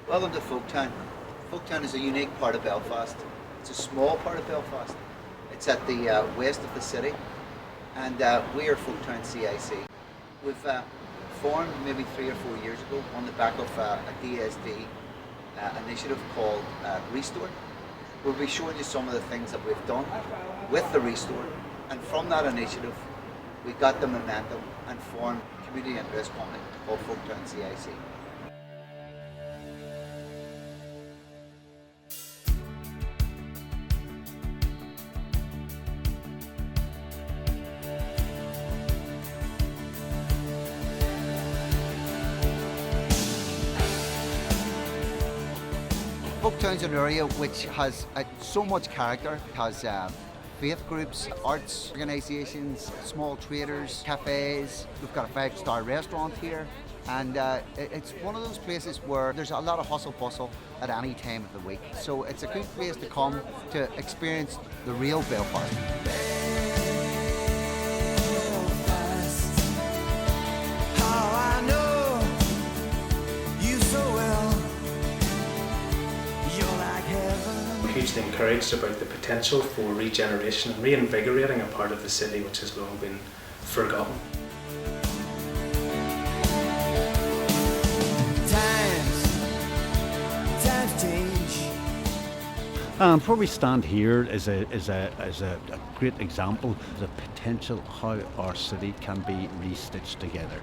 Welcome to Folktown. Folktown is a unique part of Belfast. It's a small part of Belfast. It's at the west of the city, and we are Folktown CIC. We've formed maybe 3 or 4 years ago on the back of a DSD initiative called Restore. We'll be showing you some of the things that we've done with the Restore, and from that initiative we got the momentum and formed a community interest company called Folktown CIC. Folktown's an area which has so much character. It has faith groups, arts organisations, small traders, cafes. We've got a 5-star restaurant here, and it's one of those places where there's a lot of hustle bustle at any time of the week. So it's a good place to come to experience the real Belfast. Hugely encouraged about the potential for regeneration and reinvigorating a part of the city which has long been forgotten. Times change. And where we stand here is a great example of the potential how our city can be re-stitched together.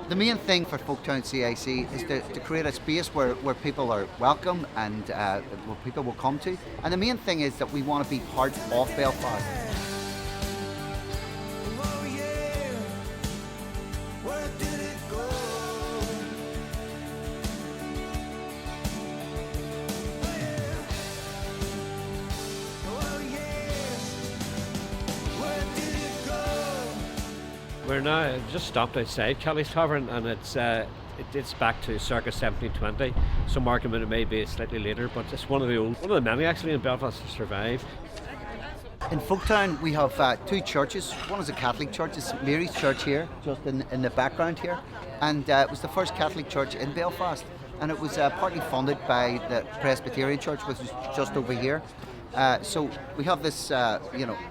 The main thing for Folktown CIC is to create a space where people are welcome and where people will come to. And the main thing is that we want to be part of Belfast. Oh yeah, where did it go? Oh yeah, where did it go? We're now just stopped outside Kelly's Tavern, and it dates back to circa 1720. Some argument it may be slightly later, but it's one of the many actually in Belfast to survive. In Folktown we have 2 churches. One is a Catholic church, it's St Mary's Church here, just in the background here. And it was the first Catholic church in Belfast. And it was partly funded by the Presbyterian Church, which is just over here. So we have this,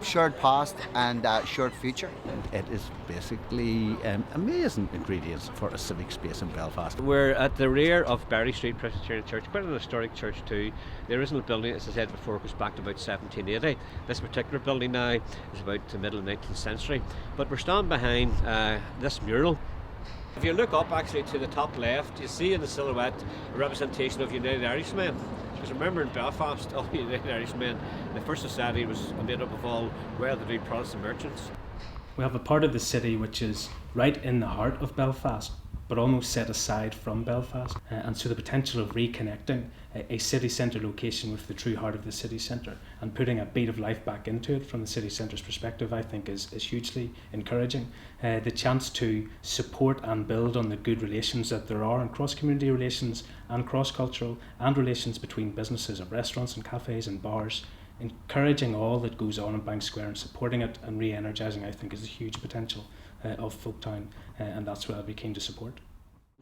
shared past and shared future. It is basically amazing ingredients for a civic space in Belfast. We're at the rear of Berry Street Presbyterian Church, quite an historic church too. The original building, as I said before, goes back to about 1780. This particular building now is about the middle of the 19th century. But we're standing behind this mural. If you look up actually to the top left, you see in the silhouette a representation of United Irishmen. Because remember in Belfast, all the United Irishmen, the first society was made up of all well-to-do Protestant merchants. We have a part of the city which is right in the heart of Belfast, but almost set aside from Belfast. And so the potential of reconnecting a city centre location with the true heart of the city centre and putting a beat of life back into it from the city centre's perspective, I think is hugely encouraging. The chance to support and build on the good relations that there are, and cross-community relations and cross-cultural, and relations between businesses and restaurants and cafes and bars, encouraging all that goes on in Bank Square and supporting it and re-energising, I think, is a huge potential of Folktown, and that's what I'll be keen to support.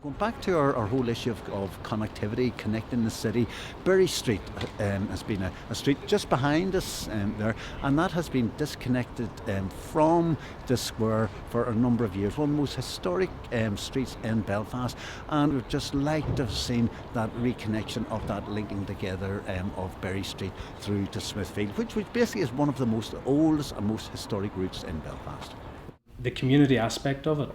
Going back to our whole issue of connectivity, connecting the city, Berry Street has been a street just behind us there, and that has been disconnected from the square for a number of years. One of the most historic streets in Belfast, and we'd just like to have seen that reconnection of that linking together of Berry Street through to Smithfield, which basically is one of the most oldest and most historic routes in Belfast. The community aspect of it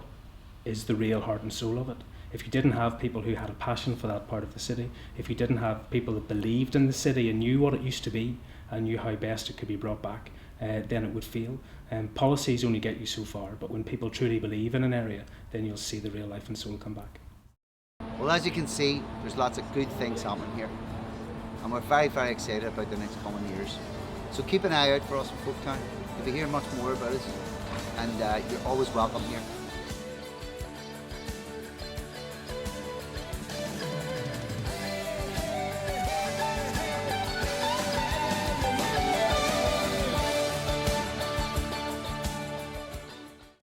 is the real heart and soul of it. If you didn't have people who had a passion for that part of the city, if you didn't have people that believed in the city and knew what it used to be and knew how best it could be brought back, then it would fail. Policies only get you so far, but when people truly believe in an area, then you'll see the real life and soul come back. Well, as you can see, there's lots of good things happening here. And we're very, very excited about the next coming years. So keep an eye out for us in Folktown. You'll be hearing much more about us, and you're always welcome here.